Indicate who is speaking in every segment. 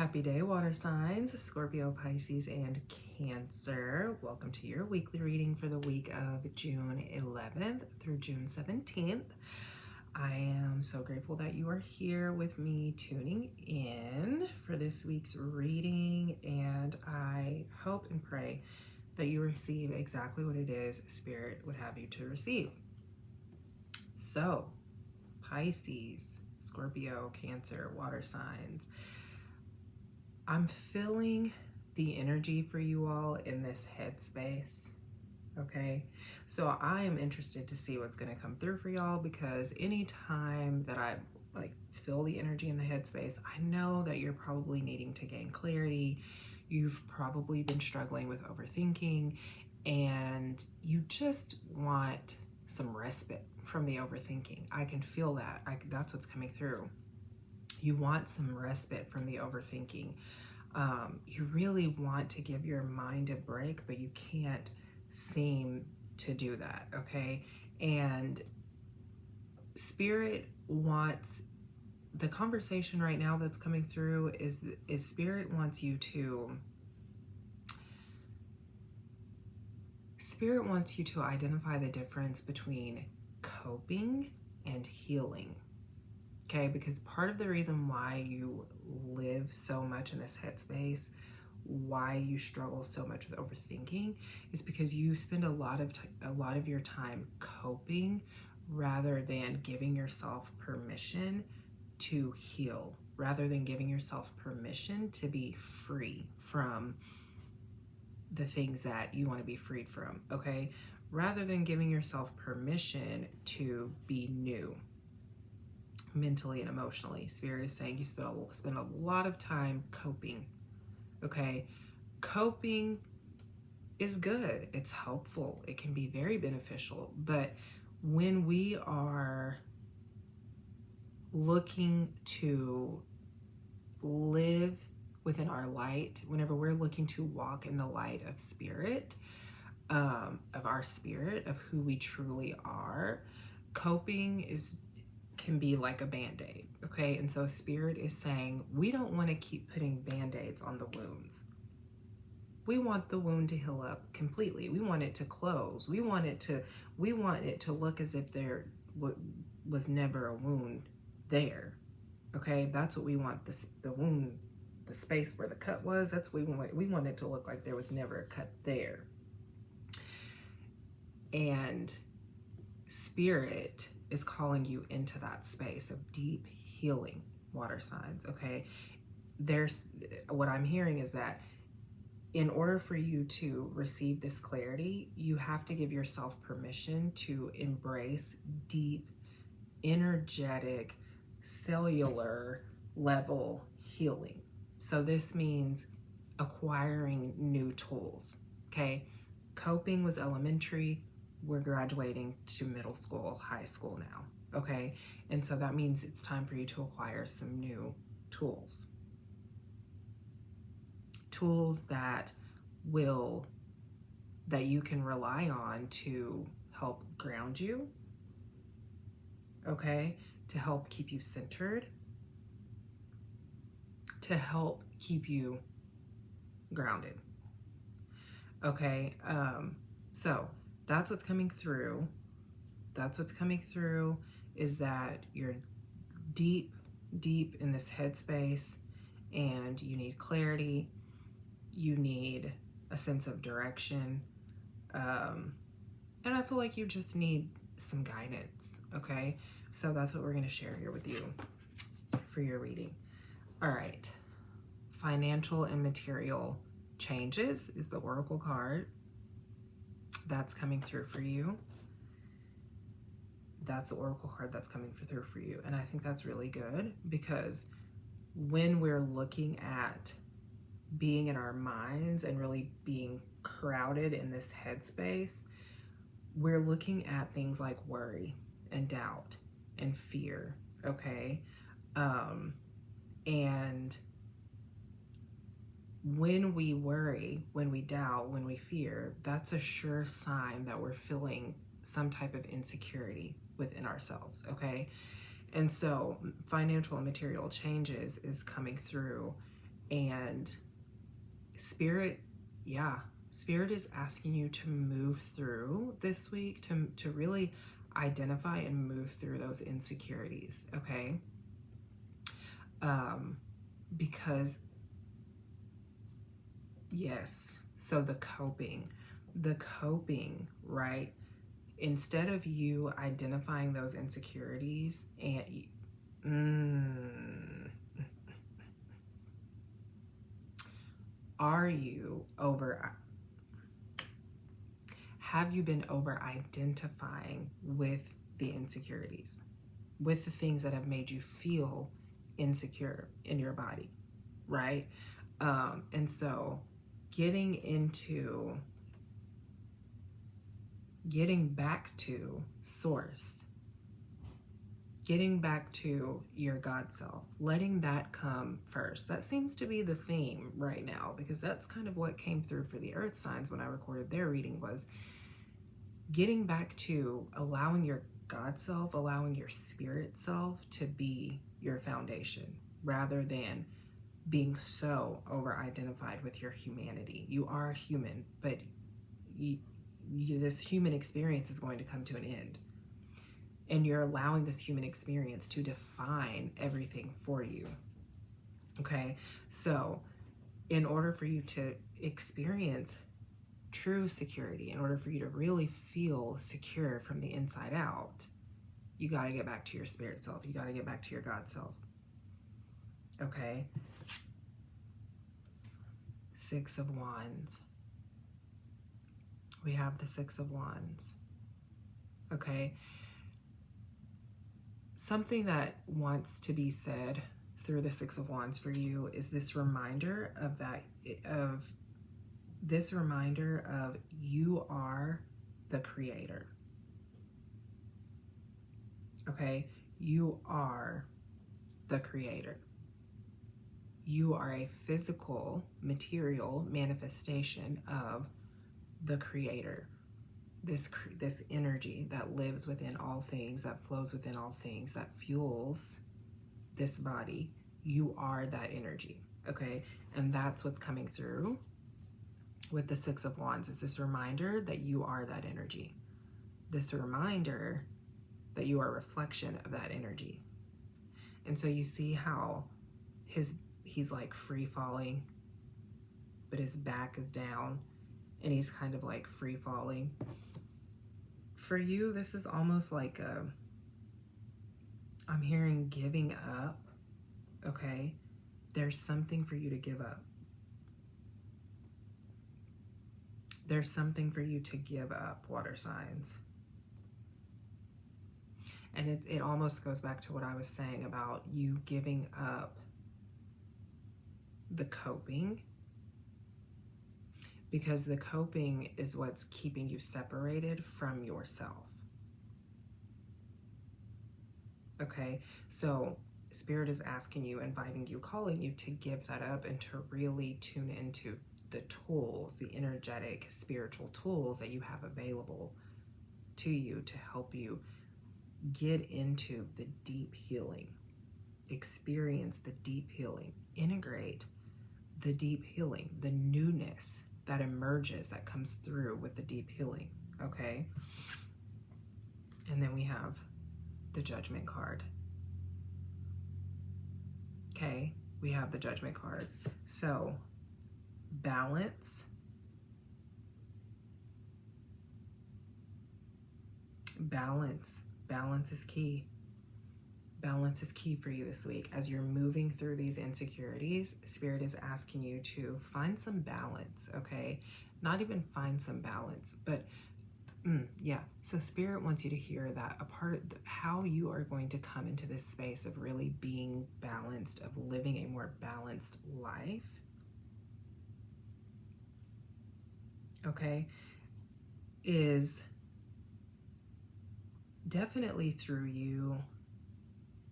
Speaker 1: Happy day, water signs, Scorpio, Pisces, and Cancer. Welcome to your weekly reading for the week of June 11th through June 17th. I am so grateful that you are here with me tuning in for this week's reading, and I hope and pray that you receive exactly what it is Spirit would have you to receive. So, Pisces, Scorpio, Cancer, water signs. I'm feeling the energy for you all in this headspace, okay? So I am interested to see what's going to come through for y'all, because anytime that I feel the energy in the headspace, I know that you're probably needing to gain clarity. You've probably been struggling with overthinking, and you just want some respite from the overthinking. I can feel that. That's what's coming through. You want some respite from the overthinking. You really want to give your mind a break, but you can't seem to do that, okay? And Spirit wants, the conversation right now that's coming through is Spirit wants you to identify the difference between coping and healing. Okay, because part of the reason why you live so much in this headspace, why you struggle so much with overthinking, is because you spend a lot of your time coping rather than giving yourself permission to heal, rather than giving yourself permission to be free from the things that you want to be freed from, okay? Rather than giving yourself permission to be new mentally and emotionally. Spirit is saying you spend a lot of time coping, okay? Coping is good. It's helpful. It can be very beneficial. But when we are looking to live within our light, whenever we're looking to walk in the light of spirit, of our spirit, of who we truly are, coping can be like a band-aid, okay? And so Spirit is saying we don't want to keep putting band-aids on the wounds. We want the wound to heal up completely. We want it to close. We want it to look as if there was never a wound there, okay? That's what we want, the wound, the space where the cut was, that's what we want. We want it to look like there was never a cut there. And Spirit is calling you into that space of deep healing, water signs, okay? What I'm hearing is that in order for you to receive this clarity, you have to give yourself permission to embrace deep, energetic, cellular level healing. So this means acquiring new tools, okay? Coping was elementary. We're graduating to middle school, high school now, okay? And so that means it's time for you to acquire some new tools. Tools that you can rely on to help ground you, okay? To help keep you centered, to help keep you grounded, okay? So that's what's coming through. That's what's coming through, is that you're deep in this headspace and you need clarity. You need a sense of direction. And I feel like you just need some guidance, okay? So that's what we're going to share here with you for your reading. All right. Financial and material changes is the Oracle card. That's coming through for you. That's the Oracle card that's coming through for you. And I think that's really good, because when we're looking at being in our minds and really being crowded in this headspace, we're looking at things like worry and doubt and fear, okay? And when we worry, when we doubt, when we fear, that's a sure sign that we're feeling some type of insecurity within ourselves, okay? And so financial and material changes is coming through, And Spirit, yeah, Spirit is asking you to move through this week, to really identify and move through those insecurities, okay? Because, yes, so the coping, right? Instead of you identifying those insecurities and have you been over identifying with the insecurities, with the things that have made you feel insecure in your body, right? And so getting back to source, getting back to your God self, letting that come first. That seems to be the theme right now, because that's kind of what came through for the earth signs when I recorded their reading, was getting back to allowing your God self, allowing your spirit self to be your foundation, rather than being so over identified with your humanity. You are human, but this human experience is going to come to an end. And you're allowing this human experience to define everything for you. Okay? So, in order for you to experience true security, in order for you to really feel secure from the inside out, you got to get back to your spirit self. You got to get back to your God self. Okay? Six of Wands. We have the Six of Wands. Okay? Something that wants to be said through the Six of Wands for you is this reminder of you are the creator. Okay? You are the creator. You are a physical, material manifestation of the creator. This energy that lives within all things, that flows within all things, that fuels this body. You are that energy, okay? And that's what's coming through with the Six of Wands, is this reminder that you are that energy. This reminder that you are a reflection of that energy. And so you see how he's like free falling, but his back is down, and he's kind of like free falling. For you, this is almost like I'm hearing giving up, okay? There's something for you to give up. There's something for you to give up, water signs. And it almost goes back to what I was saying about you giving up the coping, because the coping is what's keeping you separated from yourself. Okay, so Spirit is asking you, inviting you, calling you to give that up and to really tune into the tools, the energetic, spiritual tools that you have available to you to help you get into the deep healing, experience the deep healing, integrate the deep healing, the newness that emerges, that comes through with the deep healing, okay? And then we have the Judgment card. Okay, we have the Judgment card. So, balance. Balance is key. Balance is key for you this week. As you're moving through these insecurities, Spirit is asking you to find some balance, okay? Not even find some balance, but yeah. So Spirit wants you to hear that a part of how you are going to come into this space of really being balanced, of living a more balanced life, okay, is definitely through you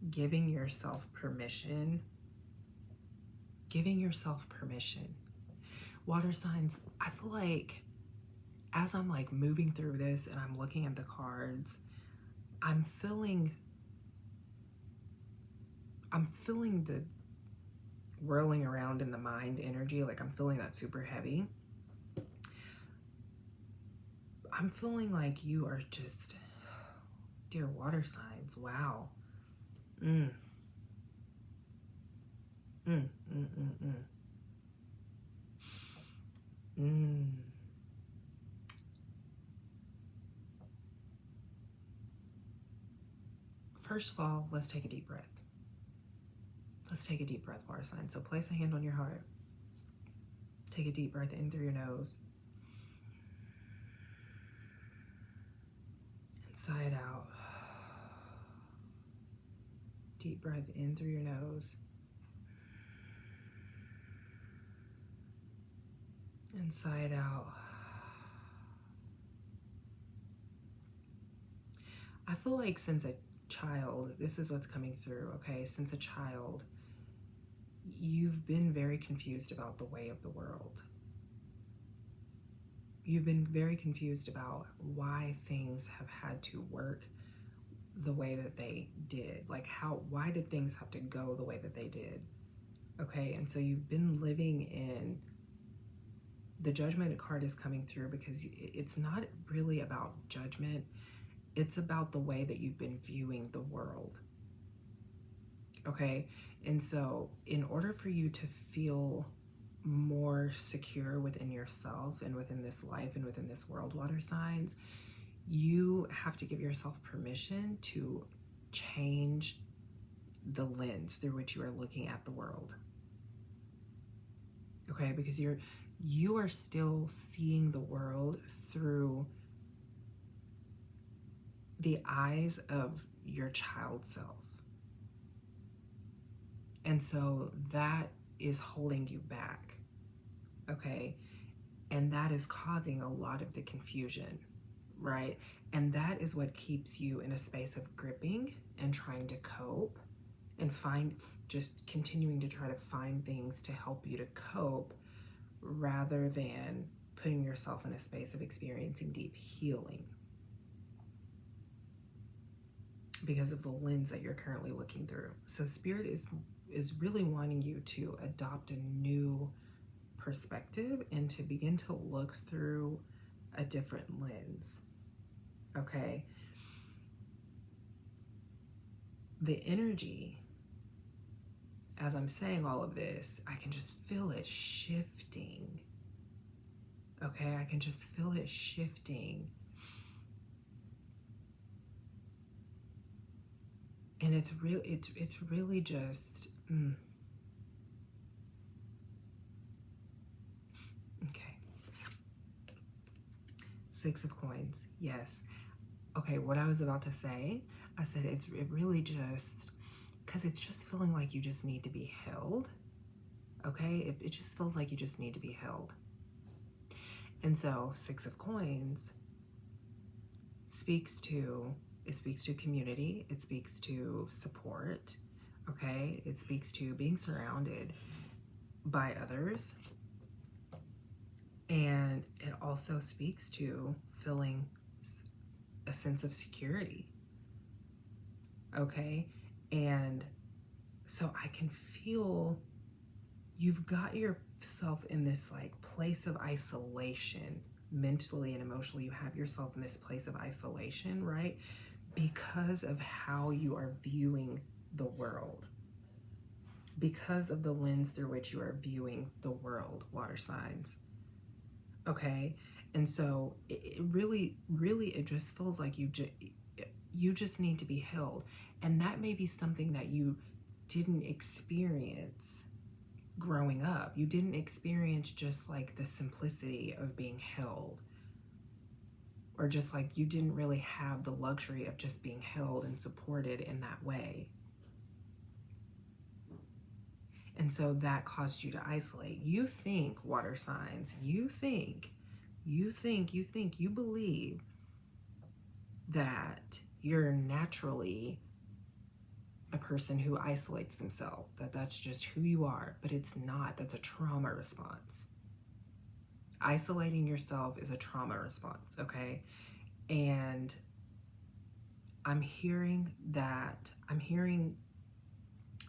Speaker 1: giving yourself permission. Water signs, I feel like as I'm like moving through this and I'm looking at the cards, I'm feeling whirling around in the mind energy. Like I'm feeling that super heavy. I'm feeling like you are just, dear water signs, wow. Mm. Mm, mm, mm, mm. Mm. First of all, let's take a deep breath. Let's take a deep breath, water sign. So place a hand on your heart. Take a deep breath in through your nose. And sigh it out. Deep breath in through your nose. And sigh it out. I feel like since a child, this is what's coming through, okay? Since a child, you've been very confused about the way of the world. You've been very confused about why things have had to work the way that they did. Like why did things have to go the way that they did? Okay, and so you've been living in, the judgment card is coming through because it's not really about judgment. It's about the way that you've been viewing the world. Okay, and so in order for you to feel more secure within yourself and within this life and within this world, water signs, you have to give yourself permission to change the lens through which you are looking at the world. Okay, because you are still seeing the world through the eyes of your child self. And so that is holding you back. Okay, and that is causing a lot of the confusion, right? And that is what keeps you in a space of gripping and trying to cope and just continuing to try to find things to help you to cope rather than putting yourself in a space of experiencing deep healing because of the lens that you're currently looking through. So Spirit is really wanting you to adopt a new perspective and to begin to look through a different lens. Okay, the energy, as I'm saying all of this, I can just feel it shifting. Okay, I can just feel it shifting. And it's really just okay. Six of Coins, yes. Okay, what I was about to say, I said it really just, because it's just feeling like you just need to be held. Okay, it just feels like you just need to be held. And so Six of Coins speaks to community, it speaks to support, okay? It speaks to being surrounded by others. And it also speaks to feeling a sense of security, okay? And so I can feel you've got yourself in this like place of isolation, mentally and emotionally. You have yourself in this place of isolation, right? Because of how you are viewing the world, because of the lens through which you are viewing the world, water signs. Okay, and so it really it just feels like you just need to be held, and that may be something that you didn't experience growing up. You didn't experience just like the simplicity of being held, or just like you didn't really have the luxury of just being held and supported in that way. And so that caused you to isolate. You think, water signs, you believe that you're naturally a person who isolates themselves, that's just who you are, but it's not. That's a trauma response. Isolating yourself is a trauma response, okay? And I'm hearing that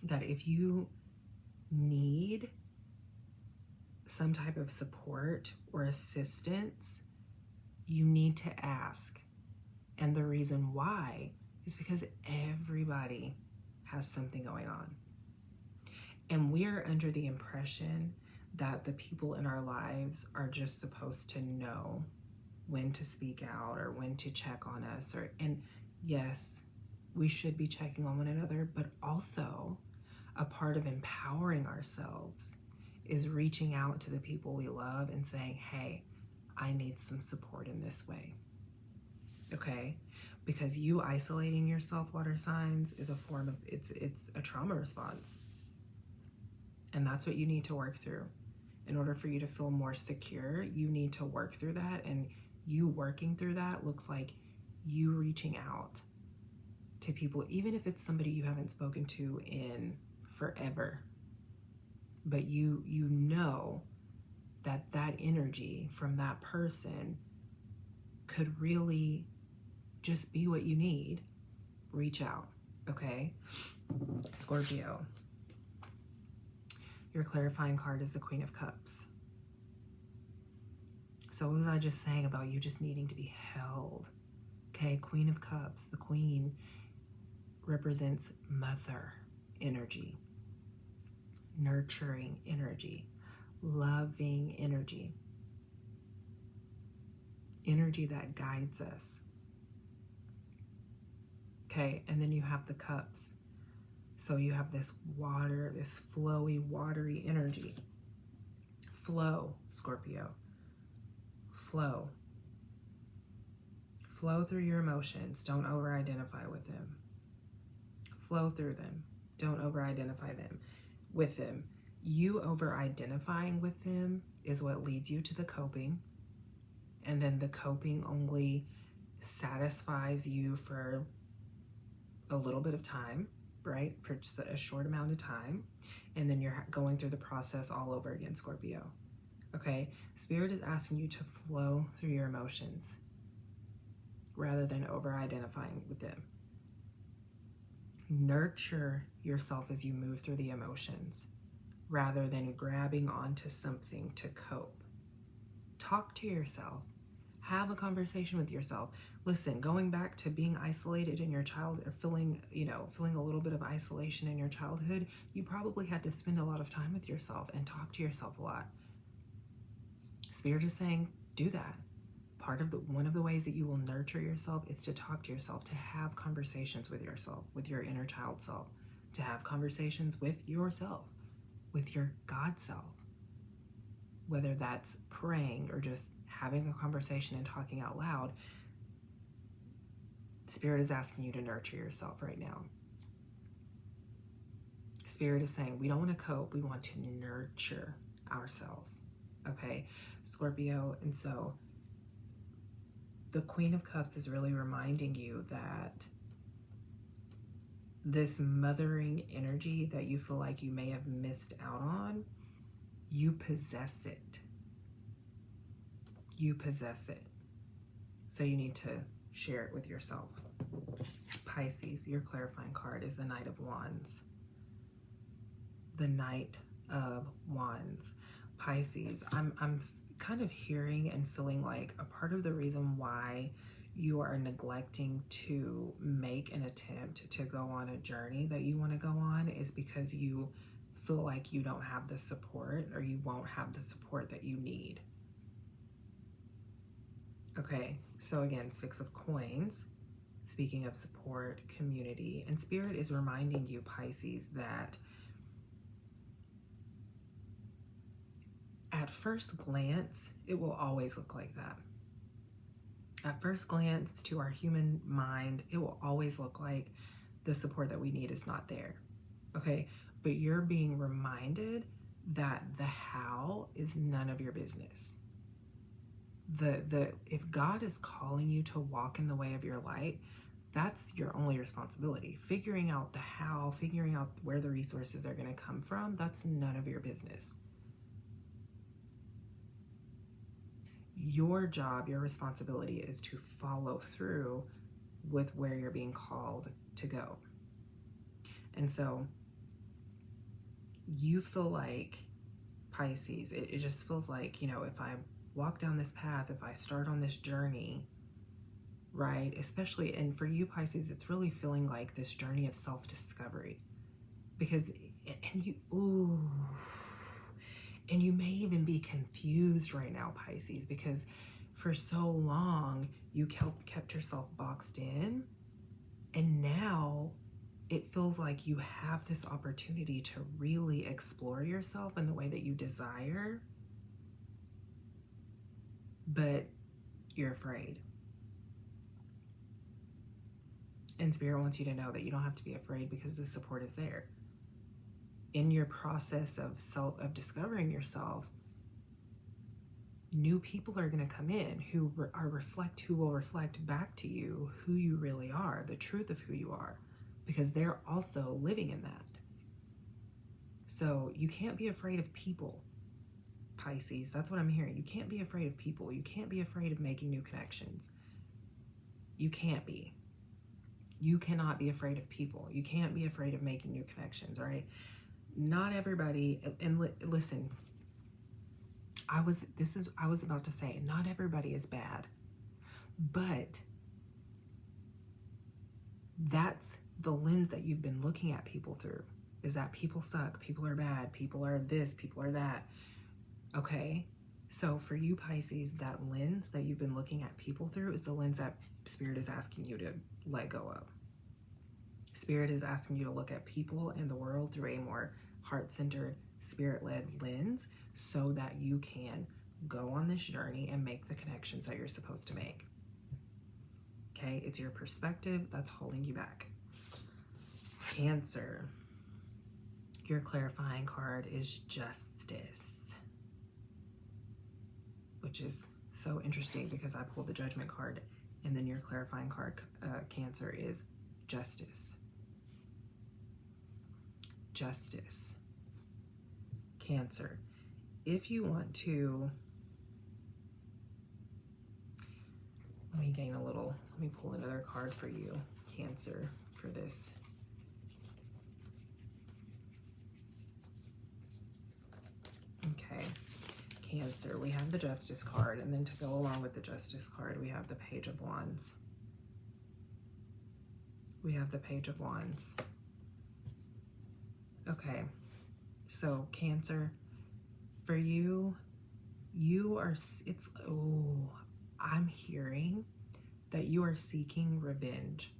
Speaker 1: if you need some type of support or assistance, you need to ask. And the reason why is because everybody has something going on. And we are under the impression that the people in our lives are just supposed to know when to speak out or when to check on us. And yes, we should be checking on one another, but also a part of empowering ourselves is reaching out to the people we love and saying, hey, I need some support in this way. Okay? Because you isolating yourself, water signs, is a form of, it's a trauma response. And that's what you need to work through. In order for you to feel more secure, you need to work through that. And you working through that looks like you reaching out to people, even if it's somebody you haven't spoken to in forever. But you know that energy from that person could really just be what you need. Reach out, okay? Scorpio, your clarifying card is the Queen of Cups. So what was I just saying about you just needing to be held? Okay, Queen of Cups, the Queen represents mother energy, nurturing energy, loving energy, energy that guides us. Okay, and then you have the cups. So you have this water, this flowy, watery energy. Flow, Scorpio. Flow. Flow through your emotions. Don't over-identify with them. Flow through them. Don't over-identify them with them. You over-identifying with them is what leads you to the coping. And then the coping only satisfies you for a little bit of time, right? For just a short amount of time. And then you're going through the process all over again, Scorpio. Okay? Spirit is asking you to flow through your emotions rather than over-identifying with them. Nurture yourself as you move through the emotions rather than grabbing onto something to cope. Talk to yourself. Have a conversation with yourself. Listen, going back to being isolated in your childhood, or feeling a little bit of isolation in your childhood, you probably had to spend a lot of time with yourself and talk to yourself a lot. Spirit is saying, do that. One of the ways that you will nurture yourself is to talk to yourself, to have conversations with yourself, with your inner child self, to have conversations with yourself, with your God self, whether that's praying or just having a conversation and talking out loud. Spirit is asking you to nurture yourself right now. Spirit is saying we don't want to cope, we want to nurture ourselves. Okay, Scorpio, and so the Queen of Cups is really reminding you that this mothering energy that you feel like you may have missed out on, you possess it. You possess it. So you need to share it with yourself. Pisces, your clarifying card is the Knight of Wands. The Knight of Wands. Pisces, I'm kind of hearing and feeling like a part of the reason why you are neglecting to make an attempt to go on a journey that you want to go on is because you feel like you don't have the support, or you won't have the support that you need. Okay, so again, 6 of Coins, speaking of support, community, and Spirit is reminding you, Pisces, that at first glance, it will always look like that. At first glance, to our human mind, it will always look like the support that we need is not there. Okay, but you're being reminded that the how is none of your business. If God is calling you to walk in the way of your light, that's your only responsibility. Figuring out the how, figuring out where the resources are going to come from, that's none of your business. Your job, your responsibility is to follow through with where you're being called to go. And so you feel like, Pisces, it just feels like, you know, if I walk down this path, if I start on this journey, right? Especially, and for you, Pisces, it's really feeling like this journey of self-discovery. Because, and you may even be confused right now, Pisces, because for so long you kept yourself boxed in, and now it feels like you have this opportunity to really explore yourself in the way that you desire, but you're afraid. And Spirit wants you to know that you don't have to be afraid, because the support is there. In your process of discovering yourself, new people are going to come in who will reflect back to you who you really are, the truth of who you are, because they're also living in that. So you can't be afraid of people, Pisces. That's what I'm hearing. You can't be afraid of people. You can't be afraid of making new connections. You can't be. You cannot be afraid of people. You can't be afraid of making new connections, right? Not everybody, and listen, I was about to say, not everybody is bad, but that's the lens that you've been looking at people through, is that people suck, people are bad, people are this, people are that. Okay, so for you, Pisces, that lens that you've been looking at people through is the lens that Spirit is asking you to let go of. Spirit is asking you to look at people and the world through a more heart-centered, spirit-led lens, so that you can go on this journey and make the connections that you're supposed to make. Okay, it's your perspective that's holding you back. Cancer, your clarifying card is Justice, which is so interesting because I pulled the Judgment card, and then your clarifying card, Cancer, is Justice. Justice. Cancer, if you want to, let me pull another card for you, Cancer, for this. Okay, Cancer, we have the Justice card, and then to go along with the Justice card, we have the Page of Wands. We have the Page of Wands. Okay, so Cancer, for you, I'm hearing that you are seeking revenge.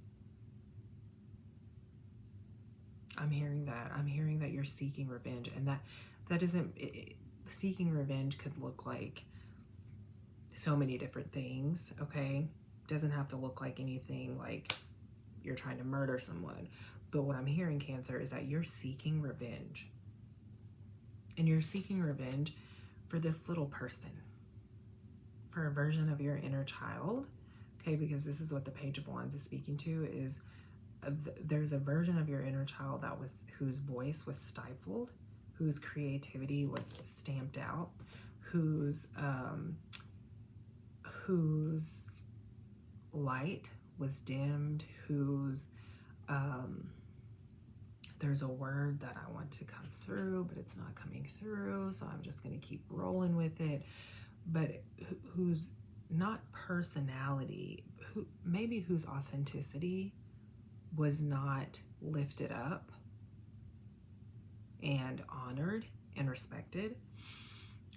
Speaker 1: I'm hearing that. I'm hearing that you're seeking revenge, and that isn't, seeking revenge could look like so many different things, okay? Doesn't have to look like anything like you're trying to murder someone. But what I'm hearing, Cancer, is that you're seeking revenge. And you're seeking revenge for this little person, for a version of your inner child, okay? Because this is what the Page of Wands is speaking to, is there's a version of your inner child whose voice was stifled, whose creativity was stamped out, whose light was dimmed, whose there's a word that I want to come through, but it's not coming through, so I'm just going to keep rolling with it. But whose not personality, whose authenticity was not lifted up and honored and respected.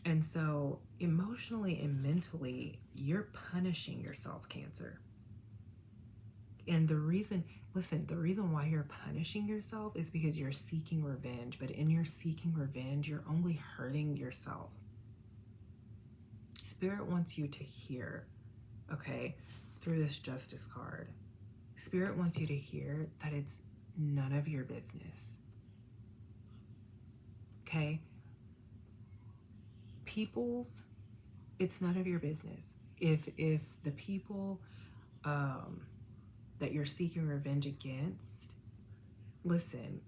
Speaker 1: And so emotionally and mentally, you're punishing yourself, Cancer. And the reason why you're punishing yourself is because you're seeking revenge. But in your seeking revenge, you're only hurting yourself. Spirit wants you to hear, okay, through this Justice card, Spirit wants you to hear that it's none of your business. Okay? It's none of your business. If the people that you're seeking revenge against, listen,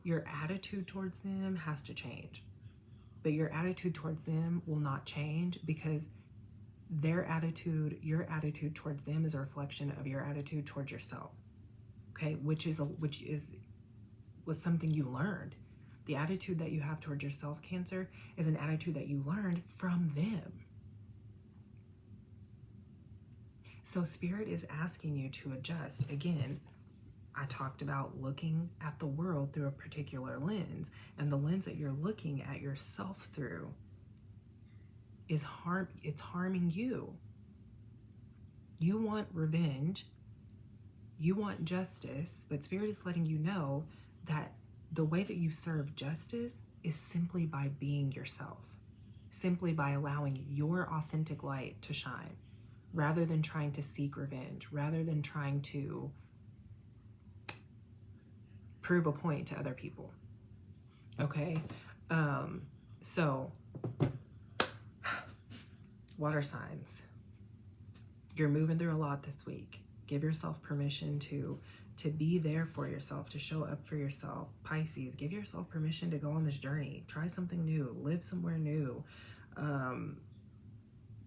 Speaker 1: your attitude towards them has to change. But your attitude towards them will not change, because your attitude towards them is a reflection of your attitude towards yourself. Okay, which was something you learned. The attitude that you have towards yourself, Cancer, is an attitude that you learned from them. So Spirit is asking you to adjust. Again, I talked about looking at the world through a particular lens, and the lens that you're looking at yourself through is it's harming you. You want revenge, you want justice, but Spirit is letting you know that the way that you serve justice is simply by being yourself, simply by allowing your authentic light to shine, rather than trying to seek revenge, rather than trying to prove a point to other people. Okay? So, water signs, you're moving through a lot this week. Give yourself permission to be there for yourself, to show up for yourself. Pisces, give yourself permission to go on this journey. Try something new. Live somewhere new.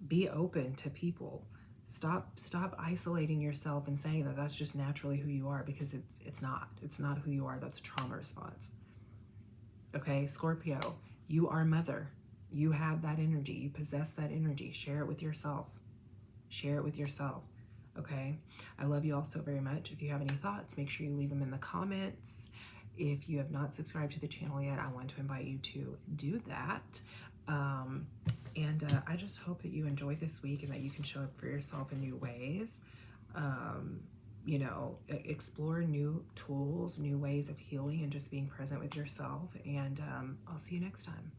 Speaker 1: Be open to people. Stop isolating yourself and saying that that's just naturally who you are, because it's not. It's not who you are. That's a trauma response. Okay, Scorpio, you are mother. You have that energy. You possess that energy. Share it with yourself. Share it with yourself. Okay, I love you all so very much. If you have any thoughts, make sure you leave them in the comments. If you have not subscribed to the channel yet, I want to invite you to do that. I just hope that you enjoy this week and that you can show up for yourself in new ways. You know, explore new tools, new ways of healing, and just being present with yourself. And I'll see you next time.